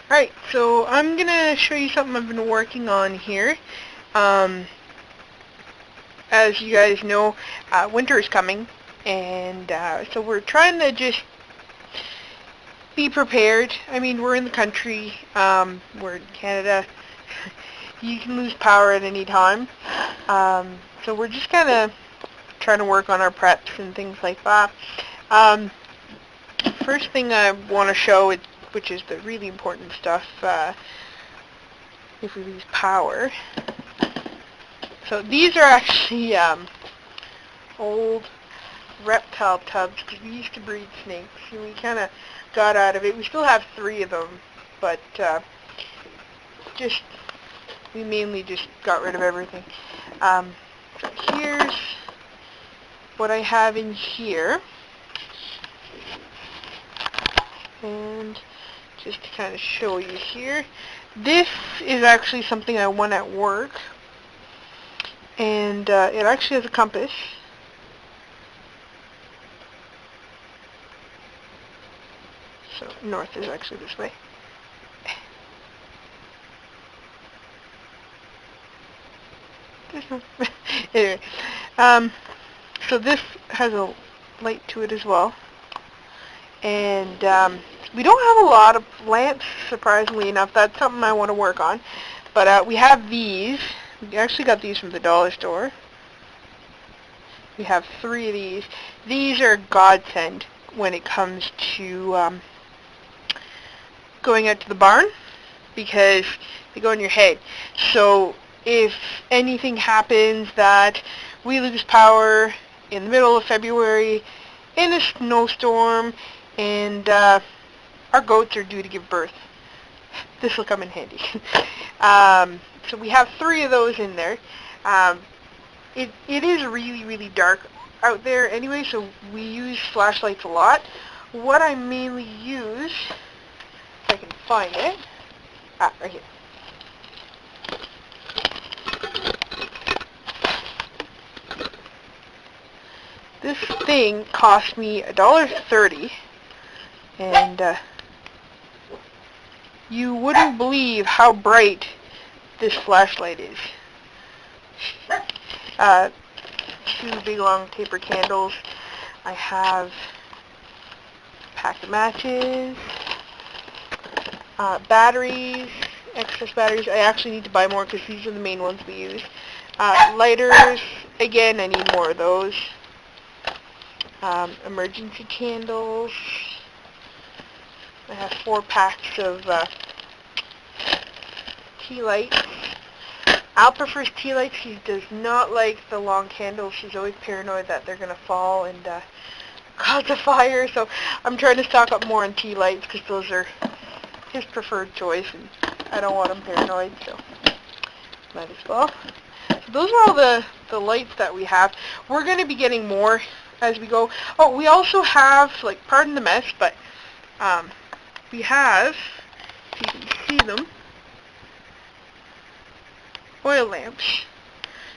Alright, so I'm going to show you something I've been working on here. As you guys know, winter is coming, and so we're trying to just be prepared. I mean, we're in the country, we're in Canada. You can lose power at any time. So we're just kind of trying to work on our preps and things like that. First thing I want to show, which is the really important stuff, if we lose power. So these are actually old reptile tubs, because we used to breed snakes, and we kind of got out of it. We still have 3 of them, but we mainly just got rid of everything. So here's what I have in here, and just to kind of show you here, this is actually something I won at work, and it actually has a compass. So north is actually this way. Anyway, so this has a light to it as well, and we don't have a lot of lamps, surprisingly enough. That's something I want to work on, but we have these. We actually got these from the dollar store. We have 3 of these. These are a godsend when it comes to going out to the barn, because they go in your head. So if anything happens that we lose power in the middle of February in a snowstorm and our goats are due to give birth, this will come in handy. So we have 3 of those in there. It is really, really dark out there anyway, so we use flashlights a lot. What I mainly use, if I can find it, right here. This thing cost me $1.30, and you wouldn't believe how bright this flashlight is. 2 big long taper candles. I have a pack of matches, batteries, excess batteries. I actually need to buy more because these are the main ones we use. Lighters, again, I need more of those. Emergency candles. I have 4 packs of tea lights. Al prefers tea lights. He does not like the long candles. He's always paranoid that they're going to fall and cause a fire. So I'm trying to stock up more on tea lights because those are his preferred choice, and I don't want him paranoid, so might as well. So those are all the lights that we have. We're going to be getting more as we go. Oh, we also have, like, pardon the mess, but we have, if you can see them, oil lamps.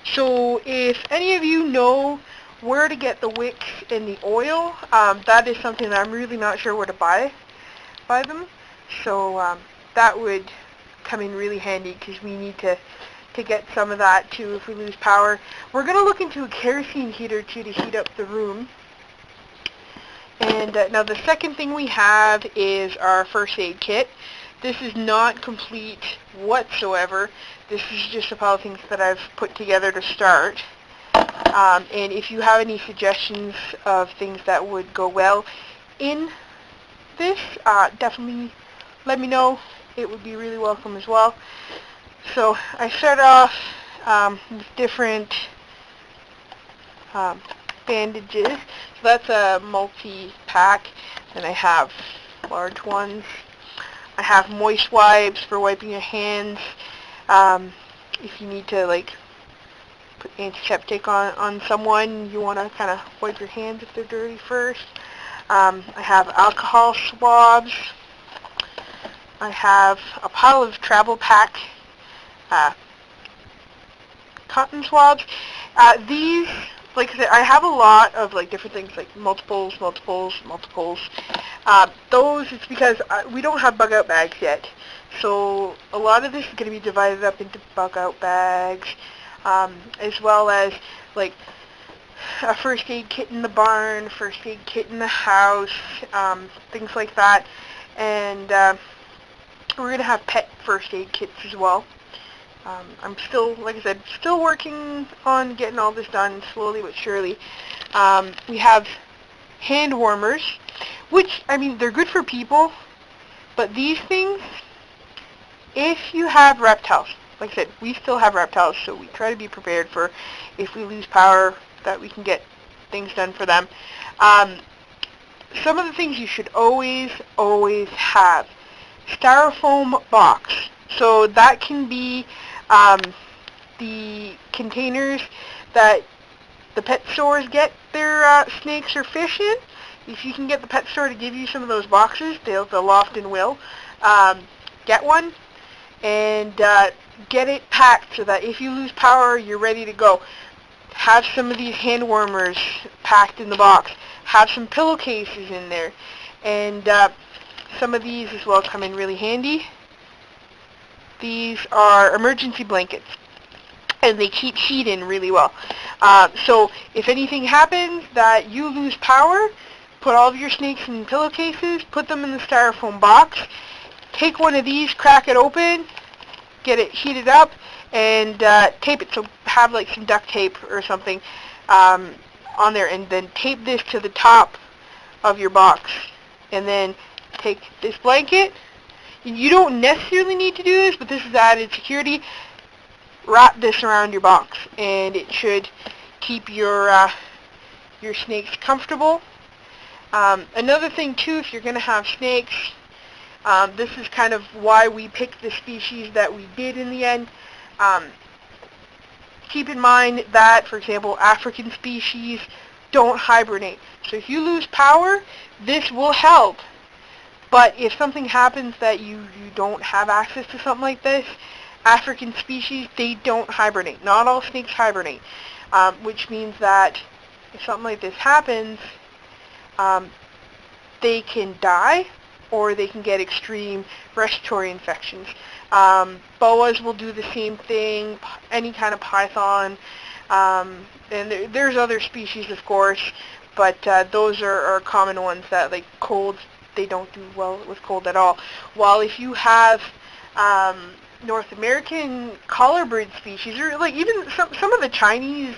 So if any of you know where to get the wicks and the oil, that is something that I'm really not sure where to buy them. So that would come in really handy, because we need to get some of that too if we lose power. We're going to look into a kerosene heater too to heat up the room. And now the second thing we have is our first aid kit. This is not complete whatsoever. This is just a pile of things that I've put together to start. And if you have any suggestions of things that would go well in this, definitely let me know. It would be really welcome as well. So I start off with different bandages. So that's a multi-pack, and I have large ones. I have moist wipes for wiping your hands. If you need to, like, put antiseptic on someone, you want to kind of wipe your hands if they're dirty first. I have alcohol swabs. I have a pile of travel pack cotton swabs. These like I said, I have a lot of like different things like multiples. Those, it's because we don't have bug out bags yet. So a lot of this is going to be divided up into bug out bags, as well as like a first aid kit in the barn, first aid kit in the house, things like that. And we're going to have pet first aid kits as well. I'm still, like I said, still working on getting all this done slowly but surely. We have hand warmers, which, I mean, they're good for people, but these things, if you have reptiles, like I said, we still have reptiles, so we try to be prepared for if we lose power, that we can get things done for them. Some of the things you should always have. Styrofoam box. So that can be the containers that the pet stores get their snakes or fish in. If you can get the pet store to give you some of those boxes, they'll often will. Get one and get it packed so that if you lose power, you're ready to go. Have some of these hand warmers packed in the box. Have some pillowcases in there. And some of these as well come in really handy. These are emergency blankets, and they keep heat in really well. So if anything happens that you lose power, put all of your snakes in pillowcases, put them in the styrofoam box, take one of these, crack it open, get it heated up, and tape it. So have like some duct tape or something on there, and then tape this to the top of your box. And then take this blanket. You don't necessarily need to do this, but this is added security. Wrap this around your box, and it should keep your snakes comfortable. Another thing too, if you're going to have snakes, this is kind of why we picked the species that we did in the end. Keep in mind that, for example, African species don't hibernate. So if you lose power, this will help. But if something happens that you don't have access to something like this, African species, they don't hibernate. Not all snakes hibernate, which means that if something like this happens, they can die or they can get extreme respiratory infections. Boas will do the same thing, any kind of python, and there's other species, of course, but those are common ones that, like colds, they don't do well with cold at all. While if you have North American collared species, or like even some of the Chinese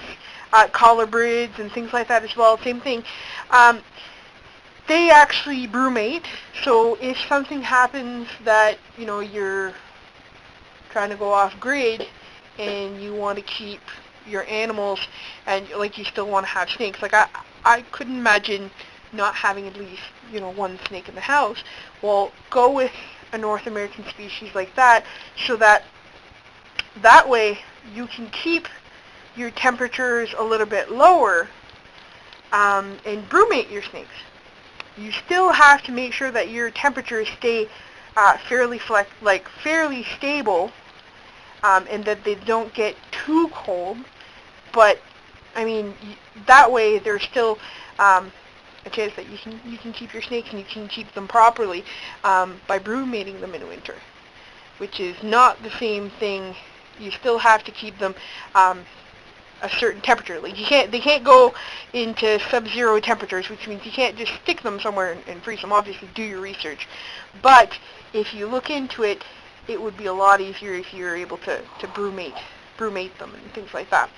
collared and things like that as well, same thing, they actually brumate. So if something happens that, you know, you're trying to go off grid and you want to keep your animals, and like you still want to have snakes, like I couldn't imagine not having at least, you know, one snake in the house. Well, go with a North American species like that, so that way you can keep your temperatures a little bit lower and brumate your snakes. You still have to make sure that your temperatures stay fairly stable, and that they don't get too cold. But I mean, that way there's still a chance that you can keep your snakes, and you can keep them properly by brumating them in winter, which is not the same thing. You still have to keep them a certain temperature. Like they can't go into sub-zero temperatures, which means you can't just stick them somewhere and freeze them. Obviously, do your research, but if you look into it, it would be a lot easier if you're able to brumate them and things like that.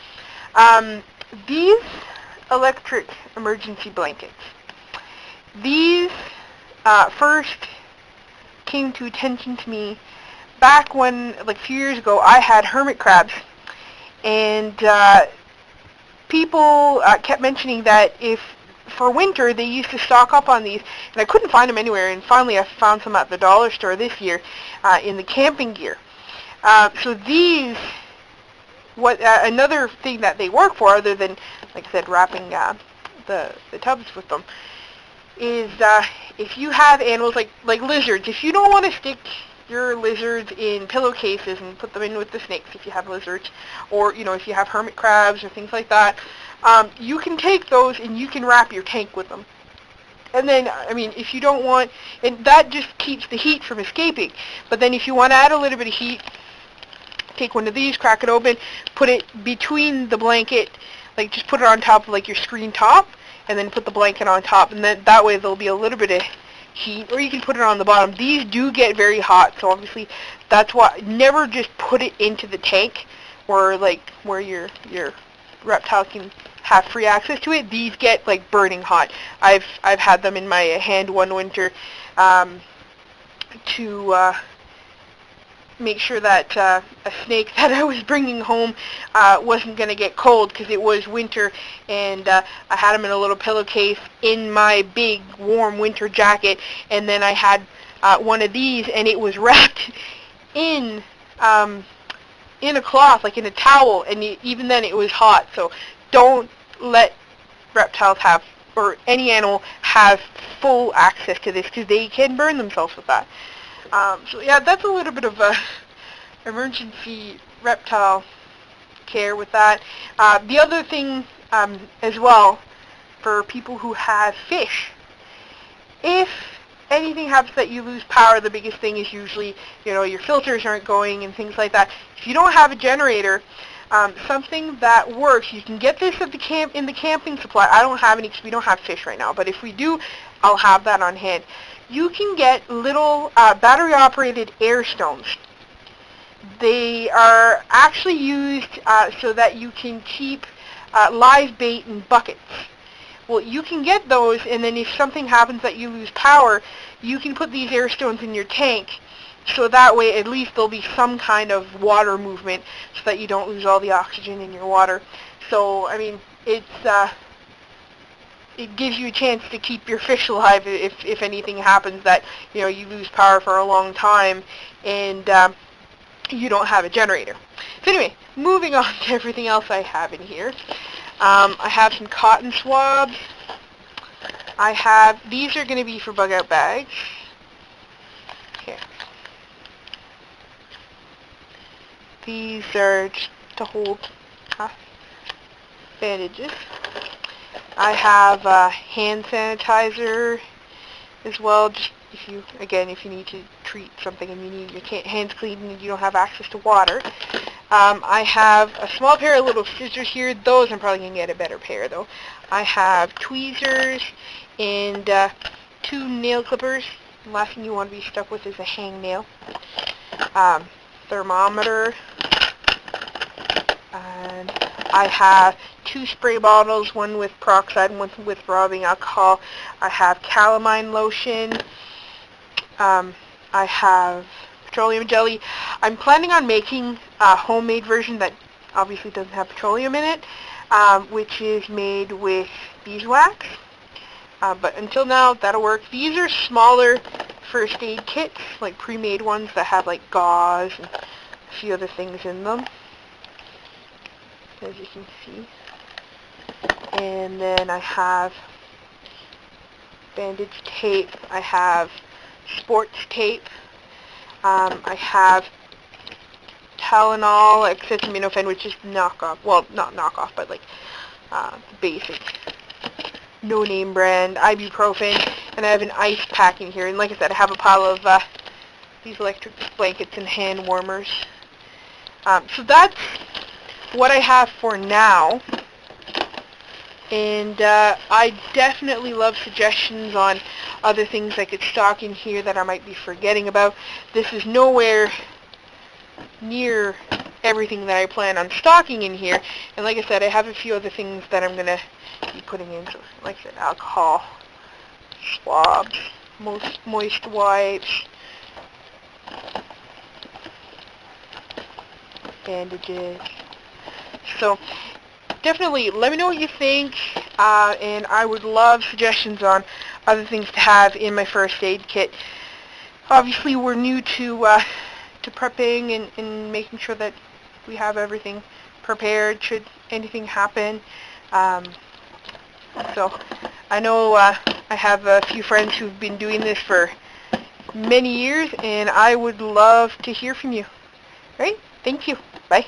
These electric emergency blankets. These first came to attention to me back when, like a few years ago, I had hermit crabs, and people kept mentioning that if for winter they used to stock up on these, and I couldn't find them anywhere, and finally I found some at the dollar store this year in the camping gear. So these, another thing that they work for, other than, like I said, wrapping the tubs with them, is if you have animals like lizards, if you don't want to stick your lizards in pillowcases and put them in with the snakes if you have lizards, or if you have hermit crabs or things like that. You can take those and you can wrap your tank with them. And then, if you don't want, and that just keeps the heat from escaping. But then if you want to add a little bit of heat, take one of these, crack it open, put it between the blanket, like just put it on top of like your screen top, and then put the blanket on top, and then that way there'll be a little bit of heat, or you can put it on the bottom. These do get very hot, so obviously that's why never just put it into the tank where your reptile can have free access to it. These get like burning hot. I've had them in my hand one winter to make sure that a snake that I was bringing home wasn't going to get cold, because it was winter, and I had him in a little pillowcase in my big warm winter jacket, and then I had one of these, and it was wrapped in a cloth, like in a towel, and even then it was hot. So don't let reptiles have, or any animal have, full access to this, because they can burn themselves with that. So yeah, that's a little bit of a emergency reptile care with that. The other thing as well, for people who have fish, if anything happens that you lose power, the biggest thing is usually, your filters aren't going and things like that. If you don't have a generator, something that works, you can get this at the in the camping supply. I don't have any because we don't have fish right now, but if we do, I'll have that on hand. You can get little battery-operated air stones. They are actually used so that you can keep live bait in buckets. Well, you can get those, and then if something happens that you lose power, you can put these air stones in your tank, so that way at least there'll be some kind of water movement, so that you don't lose all the oxygen in your water. So, it gives you a chance to keep your fish alive if anything happens that, you lose power for a long time and you don't have a generator. So anyway, moving on to everything else I have in here. I have some cotton swabs. These are going to be for bug out bags. Okay. These are just to hold bandages. I have hand sanitizer as well, just if you need to treat something and you need your hands clean and you don't have access to water. I have a small pair of little scissors here. Those I'm probably going to get a better pair though. I have tweezers and 2 nail clippers. The last thing you want to be stuck with is a hangnail. Thermometer. And I have 2 spray bottles, one with peroxide and one with rubbing alcohol. I have calamine lotion. I have petroleum jelly. I'm planning on making a homemade version that obviously doesn't have petroleum in it, which is made with beeswax. But until now, that'll work. These are smaller first aid kits, like pre-made ones that have like gauze and a few other things in them, as you can see. And then I have bandage tape. I have sports tape. I have Tylenol, acetaminophen, which is knockoff. Well, not knockoff, but like basic, no-name brand, ibuprofen. And I have an ice pack in here. And like I said, I have a pile of these electric blankets and hand warmers. So that's what I have for now. And I definitely love suggestions on other things I could stock in here that I might be forgetting about. This is nowhere near everything that I plan on stocking in here. And like I said, I have a few other things that I'm going to be putting in. So, like I said, alcohol, swabs, moist wipes, bandages. So definitely let me know what you think, and I would love suggestions on other things to have in my first aid kit. Obviously, we're new to prepping and making sure that we have everything prepared should anything happen. So I know I have a few friends who've been doing this for many years, and I would love to hear from you. All right? Thank you. Bye.